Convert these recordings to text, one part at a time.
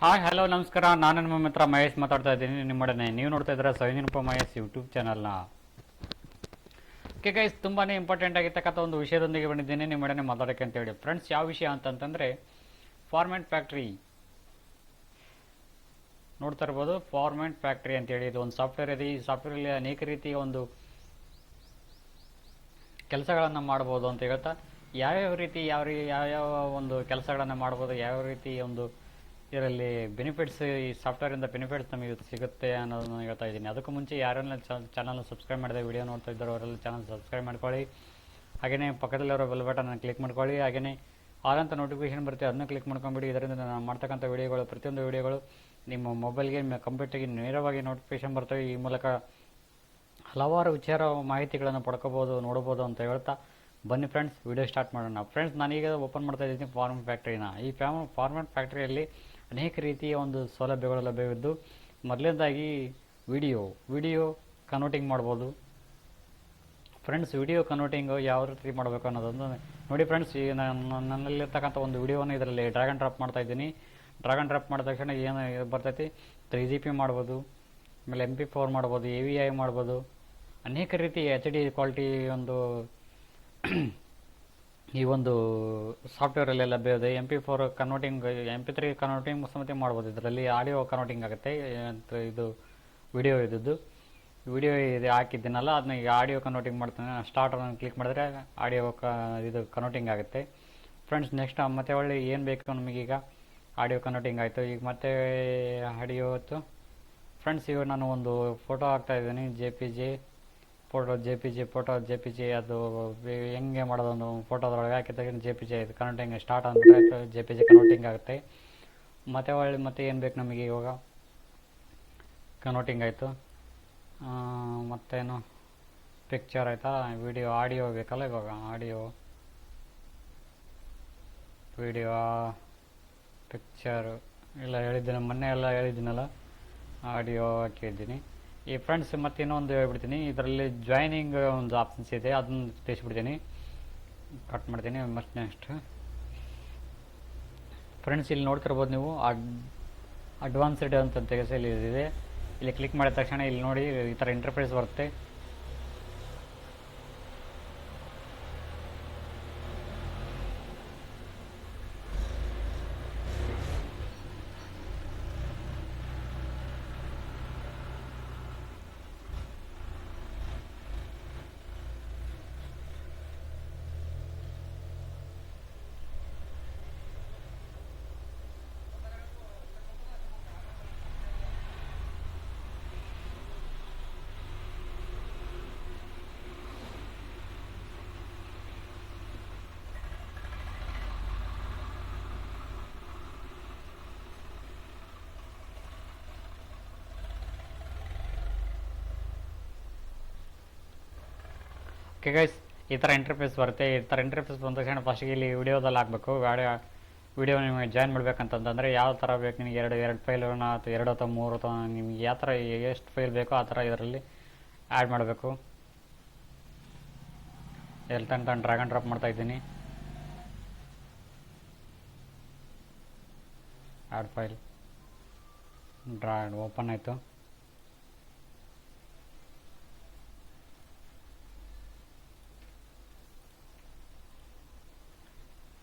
Hi hello ನಮಸ್ಕಾರ. ನಾನು ನಿಮ್ಮ ಮಿತ್ರ ಮಹೇಶ್ ಮಾತಾಡ್ತಾ ಇದ್ದೀನಿ ನಿಮ್ಮೊಡನೆ. ನೀವು ನೋಡ್ತಾ ಇದ್ದೀರಾ ಸವಿನೀಪ ಮಹೇಶ್ ಯೂಟ್ಯೂಬ್ ಚಾನಲ್ನ. ಓಕೆ ಗೈಸ್, ತುಂಬಾ ಇಂಪಾರ್ಟೆಂಟ್ ಆಗಿರ್ತಕ್ಕಂಥ ಒಂದು ವಿಷಯದೊಂದಿಗೆ ಬಂದಿದ್ದೀನಿ ನಿಮ್ಮೊಡನೆ ಮಾತಾಡೋಕ್ಕೆ ಅಂತೇಳಿ. ಫ್ರೆಂಡ್ಸ್, ಯಾವ ವಿಷಯ ಅಂತಂತಂದರೆ ಫಾರ್ಮೆಂಟ್ ಫ್ಯಾಕ್ಟ್ರಿ ನೋಡ್ತಾ ಇರ್ಬೋದು. ಫಾರ್ಮೆಂಟ್ ಫ್ಯಾಕ್ಟ್ರಿ ಅಂತೇಳಿ ಇದು ಒಂದು ಸಾಫ್ಟ್ವೇರ್ ಇದೆ. ಈ ಸಾಫ್ಟ್ವೇರಲ್ಲಿ ಅನೇಕ ರೀತಿಯ ಒಂದು ಕೆಲಸಗಳನ್ನು ಮಾಡ್ಬೋದು ಅಂತ ಹೇಳ್ತಾ, ಯಾವ್ಯಾವ ರೀತಿ ಯಾವ್ಯಾವ ಒಂದು ಕೆಲಸಗಳನ್ನು ಮಾಡ್ಬೋದು, ಯಾವ ರೀತಿ ಒಂದು ಇದರಲ್ಲಿ ಬೆನಿಫಿಟ್ಸ್, ಈ ಸಾಫ್ಟ್ವೇರಿಂದ ಬೆನಿಫಿಟ್ಸ್ ನಮಗೆ ಸಿಗುತ್ತೆ ಅನ್ನೋದನ್ನು ಹೇಳ್ತಾ ಇದ್ದೀನಿ. ಅದಕ್ಕೂ ಮುಂಚೆ ಯಾರೆಲ್ಲ ಚಾನಲ್ನ ಸಬ್ಸ್ಕ್ರೈಬ್ ಮಾಡಿದೆ, ವಿಡಿಯೋ ನೋಡ್ತಾ ಇದ್ದಾರೆ ಅವರೆಲ್ಲ ಚಾನಲ್ ಸಬ್ಸ್ಕ್ರೈಬ್ ಮಾಡ್ಕೊಳ್ಳಿ. ಹಾಗೆಯೇ ಪಕ್ಕದಲ್ಲಿರೋ ಬೆಲ್ ಬಟನ್ ಕ್ಲಿಕ್ ಮಾಡ್ಕೊಳ್ಳಿ. ಹಾಗೆಯೇ ಆಲ್ ಅಂತ ನೋಟಿಫಿಕೇಶನ್ ಬರುತ್ತೆ, ಅದನ್ನು ಕ್ಲಿಕ್ ಮಾಡ್ಕೊಂಬಿಡಿ. ಇದರಿಂದ ನಾನು ಮಾಡ್ತಕ್ಕಂಥ ವಿಡಿಯೋಗಳು, ಪ್ರತಿಯೊಂದು ವಿಡಿಯೋಗಳು ನಿಮ್ಮ ಮೊಬೈಲ್ಗೆ, ಕಂಪ್ಯೂಟರ್ಗೆ ನೇರವಾಗಿ ನೋಟಿಫಿಕೇಶನ್ ಬರ್ತವೆ. ಈ ಮೂಲಕ ಹಲವಾರು ವಿಚಾರ ಮಾಹಿತಿಗಳನ್ನು ಪಡ್ಕೋಬೋದು, ನೋಡ್ಬೋದು ಅಂತ ಹೇಳ್ತಾ ಬನ್ನಿ ಫ್ರೆಂಡ್ಸ್, ವಿಡಿಯೋ ಸ್ಟಾರ್ಟ್ ಮಾಡೋಣ. ಫ್ರೆಂಡ್ಸ್, ನಾನೀಗ ಓಪನ್ ಮಾಡ್ತಾ ಇದ್ದೀನಿ ಫಾರ್ಮೆಂಟ್ ಫ್ಯಾಕ್ಟ್ರಿನ. ಈ ಫಾರ್ಮೆಂಟ್ ಫ್ಯಾಕ್ಟ್ರಿಯಲ್ಲಿ ಅನೇಕ ರೀತಿಯ ಒಂದು ಸೌಲಭ್ಯಗಳು ಲಭ್ಯವಿದ್ದು, ಮೊದಲನೇದಾಗಿ ವಿಡಿಯೋ ಕನ್ವರ್ಟಿಂಗ್ ಮಾಡ್ಬೋದು. ಫ್ರೆಂಡ್ಸ್, ವಿಡಿಯೋ ಕನ್ವರ್ಟಿಂಗು ಯಾವ ರೀತಿ ಮಾಡಬೇಕು ಅನ್ನೋದೊಂದು ನೋಡಿ. ಫ್ರೆಂಡ್ಸ್, ಈ ನನ್ನಲ್ಲಿರ್ತಕ್ಕಂಥ ಒಂದು ವಿಡಿಯೋವನ್ನು ಇದರಲ್ಲಿ ಡ್ರ್ಯಾಗ್ ಆ್ಯಂಡ್ ಡ್ರಾಪ್ ಮಾಡ್ತಾ ಇದ್ದೀನಿ. ಡ್ರ್ಯಾಗ್ ಆ್ಯಂಡ್ ಡ್ರಾಪ್ ಮಾಡಿದ ತಕ್ಷಣ ಏನು ಬರ್ತೈತಿ, 3GP ಮಾಡ್ಬೋದು, ಆಮೇಲೆ MP4 ಮಾಡ್ಬೋದು, AVI ಮಾಡ್ಬೋದು, ಅನೇಕ ರೀತಿ HD ಕ್ವಾಲಿಟಿ ಒಂದು ಈ ಒಂದು ಸಾಫ್ಟ್ವೇರಲ್ಲಿ ಲಭ್ಯವಿದೆ. MP4 ಕನ್ವರ್ಟಿಂಗ್, MP3 ಕನ್ವರ್ಟಿಂಗ್ ಸಮೇತ ಮಾಡ್ಬೋದು. ಇದರಲ್ಲಿ ಆಡಿಯೋ ಕನ್ವರ್ಟಿಂಗ್ ಆಗುತ್ತೆ. ಇದು ವಿಡಿಯೋ ಇದ್ದದ್ದು ವಿಡಿಯೋ ಇದೆ ಹಾಕಿದ್ದೀನಲ್ಲ, ಅದನ್ನ ಈಗ ಆಡಿಯೋ ಕನ್ವರ್ಟಿಂಗ್ ಮಾಡ್ತಾನೆ. ಸ್ಟಾರ್ಟ್ ಕ್ಲಿಕ್ ಮಾಡಿದ್ರೆ ಆಡಿಯೋ ಇದು ಕನ್ವರ್ಟಿಂಗ್ ಆಗುತ್ತೆ. ಫ್ರೆಂಡ್ಸ್, ನೆಕ್ಸ್ಟ್ ಮತ್ತೆ ಒಳ್ಳೆ ಏನು ಬೇಕು ನಮಗೀಗ, ಆಡಿಯೋ ಕನ್ವರ್ಟಿಂಗ್ ಆಯಿತು. ಈಗ ಮತ್ತೆ ಆಡಿಯೋ ಇತ್ತು. ಫ್ರೆಂಡ್ಸ್, ಈಗ ನಾನು ಒಂದು ಫೋಟೋ ಹಾಕ್ತಾಯಿದ್ದೀನಿ, JPG ಅದು ಹೆಂಗೆ ಮಾಡೋದೊಂದು ಫೋಟೋದ್ರೊಳಗೆ ಹಾಕಿದ ತಕ್ಷಣ JPG ಆಯಿತು. ಕನ್ವರ್ಟಿಂಗ್ ಸ್ಟಾರ್ಟ್ ಅಂದ್ಬಿಟ್ರೆ JPG ಕನ್ವರ್ಟಿಂಗ್ ಆಗುತ್ತೆ. ಮತ್ತೆ ಏನು ಬೇಕು ನಮಗೆ, ಇವಾಗ ಕನ್ವರ್ಟಿಂಗ್ ಆಯಿತು. ಮತ್ತೇನು ಪಿಕ್ಚರ್ ಆಯಿತಾ, ಆಡಿಯೋ ಬೇಕಲ್ಲ. ಇವಾಗ ವಿಡಿಯೋ ಪಿಕ್ಚರ್ ಎಲ್ಲ ಹೇಳಿದ್ದೀನಿ, ಮೊನ್ನೆ ಎಲ್ಲ ಹೇಳಿದ್ದೀನಲ್ಲ, ಆಡಿಯೋ ಹಾಕಿದ್ದೀನಿ. ಈ ಫ್ರೆಂಡ್ಸ್, ಮತ್ತೆ ಇನ್ನೊಂದು ಹೇಳ್ಬಿಡ್ತೀನಿ, ಇದರಲ್ಲಿ ಜಾಯ್ನಿಂಗ್ ಒಂದು ಆಪ್ಷನ್ಸ್ ಇದೆ, ಅದನ್ನು ತಿಳಿಸ್ಬಿಡ್ತೀನಿ. ಕಟ್ ಮಾಡ್ತೀನಿ. ಮತ್ತೆ ನೆಕ್ಸ್ಟ್ ಫ್ರೆಂಡ್ಸ್, ಇಲ್ಲಿ ನೋಡ್ತಿರ್ಬೋದು ನೀವು, ಅಡ್ವಾನ್ಸ್ಡ್ ಅಂತ ತೆಗೆಸಿ ಇಲ್ಲಿ ಇದೆ. ಇಲ್ಲಿ ಕ್ಲಿಕ್ ಮಾಡಿದ ತಕ್ಷಣ ಇಲ್ಲಿ ನೋಡಿ ಈ ಥರ ಇಂಟರ್ಫೇಸ್ ಬರುತ್ತೆ. ಓಕೆ ಗೈಸ್, ಈ ಥರ ಇಂಟರ್ಫೇಸ್ ಬರುತ್ತೆ. ಈ ಥರ ಇಂಟರ್ಫೇಸ್ ಬಂದ ತಕ್ಷಣ ಫಸ್ಟಿಗೆ ಇಲ್ಲಿ ವಿಡಿಯೋದಲ್ಲಿ ಹಾಕಬೇಕು. ವಿಡಿಯೋ ನಿಮಗೆ ಜಾಯ್ನ್ ಮಾಡಬೇಕಂತಂದರೆ ಯಾವ ಥರ ಬೇಕು ನಿಮಗೆ, ಎರಡು ಫೈಲನ್ನು ಅಥವಾ 2 ಅಥವಾ 3 ಅಥವಾ ನಿಮಗೆ ಯಾವ ಥರ ಎಷ್ಟು ಫೈಲ್ ಬೇಕೋ ಆ ಥರ ಇದರಲ್ಲಿ ಆ್ಯಡ್ ಮಾಡಬೇಕು. ಎಲ್ಲಿ ತನಕ ಡ್ರ್ಯಾಗ್ ಆ್ಯಂಡ್ ಡ್ರಾಪ್ ಮಾಡ್ತಾ ಇದ್ದೀನಿ. ಆ್ಯಡ್ ಫೈಲ್ ಓಪನ್ ಆಯಿತು.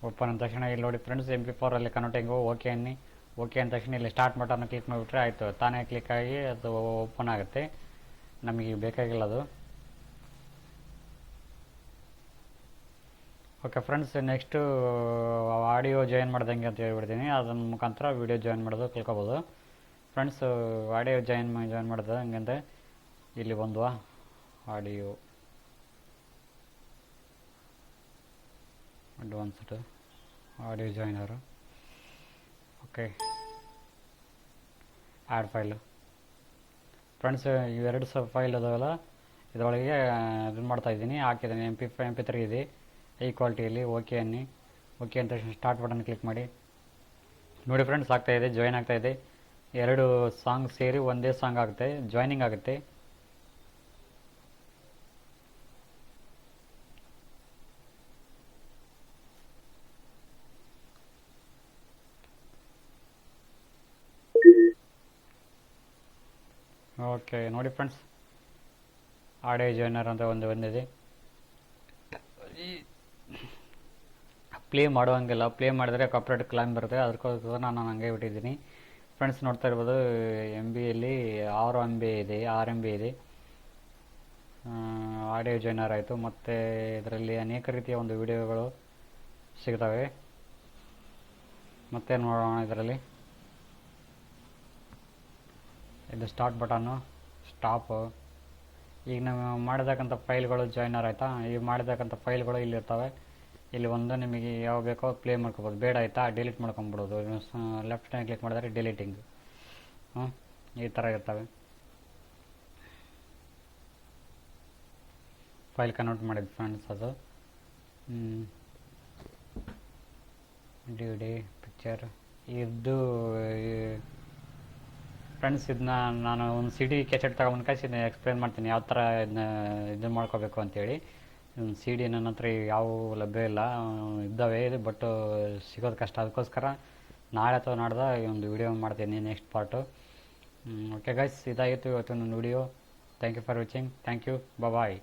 ಓಪನ್ ಅಂದ ತಕ್ಷಣ ಇಲ್ಲಿ ನೋಡಿ ಫ್ರೆಂಡ್ಸ್, MP4 ಅಲ್ಲಿ ಕನ್ವರ್ಟಿಂಗು ಓಕೆ ಅಂದ ತಕ್ಷಣ ಇಲ್ಲಿ ಸ್ಟಾರ್ಟ್ ಬಟನ್ ಕ್ಲಿಕ್ ಮಾಡಿಬಿಟ್ರೆ ಆಯಿತು, ತಾನೇ ಕ್ಲಿಕ್ ಆಗಿ ಅದು ಓಪನ್ ಆಗುತ್ತೆ. ನಮಗೆ ಬೇಕಾಗಿಲ್ಲ ಅದು. Okay friends, next audio join ಮಾಡ್ದಂಗೆ ಅಂತ ಹೇಳ್ಬಿಡ್ತೀನಿ. ಅದನ್ನ ಮುಖಾಂತರ ವಿಡಿಯೋ ಜಾಯಿನ್ ಮಾಡೋದು ತಿಳ್ಕೊಬೋದು. ಫ್ರೆಂಡ್ಸ್, ಆಡಿಯೋ ಜಾಯಿನ್ ಮಾಡೋದು ಹಂಗಂತೆ ಇಲ್ಲಿ ಬಂದ್ವಾ, advanced audio joiner. Okay, add file. Friends, ಇವೆರಡು ಫೈಲ್ ಅದಾವಲ್ಲ, ಇದರೊಳಗೆ ಇದನ್ನು ಮಾಡ್ತಾಯಿದ್ದೀನಿ, ಹಾಕಿದ್ದೀನಿ. MP3 ಇದೆ ಹೈ ಕ್ವಾಲಿಟಿಯಲ್ಲಿ. ಓಕೆ ಅಂದ ತಕ್ಷಣ ಸ್ಟಾರ್ಟ್ ಬಟನ್ ಕ್ಲಿಕ್ ಮಾಡಿ. ನೋಡಿ ಫ್ರೆಂಡ್ಸ್, ಆಗ್ತಾಯಿದೆ, ಜಾಯಿನ್ ಆಗ್ತಾಯಿದೆ. 2 ಸಾಂಗ್ ಸೇರಿ ಒಂದೇ ಸಾಂಗ್ ಆಗುತ್ತೆ, ಜಾಯ್ನಿಂಗ್ ಆಗುತ್ತೆ. ಓಕೆ ನೋಡಿ ಫ್ರೆಂಡ್ಸ್, ಆಡಿಯೋ ಜಾಯ್ನರ್ ಅಂತ ಒಂದು ಬಂದಿದೆ. ಈ ಪ್ಲೇ ಮಾಡುವಂಗಿಲ್ಲ, ಪ್ಲೇ ಮಾಡಿದ್ರೆ ಕಾಪಿರೈಟ್ ಕ್ಲೈಮ್ ಬರುತ್ತೆ, ಅದಕ್ಕೋಸ್ಕರ ನಾನು ಹಂಗೆ ಬಿಟ್ಟಿದ್ದೀನಿ. ಫ್ರೆಂಡ್ಸ್ ನೋಡ್ತಾ ಇರ್ಬೋದು, MBಯಲ್ಲಿ 6 MB ಇದೆ, 6 MB ಇದೆ ಆಡಿಯೋ ಜಾಯ್ನರ್ ಆಯಿತು. ಮತ್ತು ಇದರಲ್ಲಿ ಅನೇಕ ರೀತಿಯ ಒಂದು ವಿಡಿಯೋಗಳು ಸಿಗ್ತವೆ. ಮತ್ತೆ ನೋಡೋಣ, ಇದರಲ್ಲಿ ಇದು ಸ್ಟಾರ್ಟ್ ಬಟನ್ನು, ಸ್ಟಾಪು. ಈಗ ನಾವು ಮಾಡಿರ್ತಕ್ಕಂಥ ಫೈಲ್ಗಳು ಜಾಯ್ನರ್ ಆಯಿತಾ, ಈಗ ಮಾಡಿರ್ತಕ್ಕಂಥ ಫೈಲ್ಗಳು ಇಲ್ಲಿರ್ತವೆ. ಇಲ್ಲಿ ಒಂದು ನಿಮಗೆ ಯಾವ ಬೇಕೋ ಪ್ಲೇ ಮಾಡ್ಕೊಬೋದು, ಬೇಡ ಆಯಿತಾ ಡಿಲೀಟ್ ಮಾಡ್ಕೊಂಬಿಡೋದು. ಲೆಫ್ಟ್ ಟೈಮ್ ಕ್ಲಿಕ್ ಮಾಡಿದ್ರೆ ಡಿಲೀಟಿಂಗ್, ಈ ಥರ ಇರ್ತವೆ. ಫೈಲ್ ಕನ್ವರ್ಟ್ ಮಾಡಿದ್ದು ಫ್ರೆಂಡ್ಸ್ ಅದು. DVD ಪಿಕ್ಚರ್ ಇದು ಫ್ರೆಂಡ್ಸ್. ಇದನ್ನ ನಾನು ಒಂದು CD ಕ್ಯಾಸೆಟ್ ತಗೊಂಡು ಕಳಿಸಿ ಎಕ್ಸ್ಪ್ಲೇನ್ ಮಾಡ್ತೀನಿ ಯಾವ ಥರ ಇದನ್ನ ಮಾಡ್ಕೋಬೇಕು ಅಂತೇಳಿ. CD ನನ್ನ ಹತ್ರ ಯಾವ ಲಭ್ಯ ಇಲ್ಲ, ಇದ್ದಾವೆ ಇದು, ಬಟ್ ಸಿಗೋದು ಕಷ್ಟ. ಅದಕ್ಕೋಸ್ಕರ ನಾಳೆ ಅಥವಾ ನಾಡ್ದು ಈ ಒಂದು ವಿಡಿಯೋ ಮಾಡ್ತೀನಿ, ನೆಕ್ಸ್ಟ್ ಪಾರ್ಟು. ಓಕೆ ಗೈಸ್, ಇದಾಗಿತ್ತು ಇವತ್ತು ನನ್ನ video. Thank you for watching. Thank you, bye.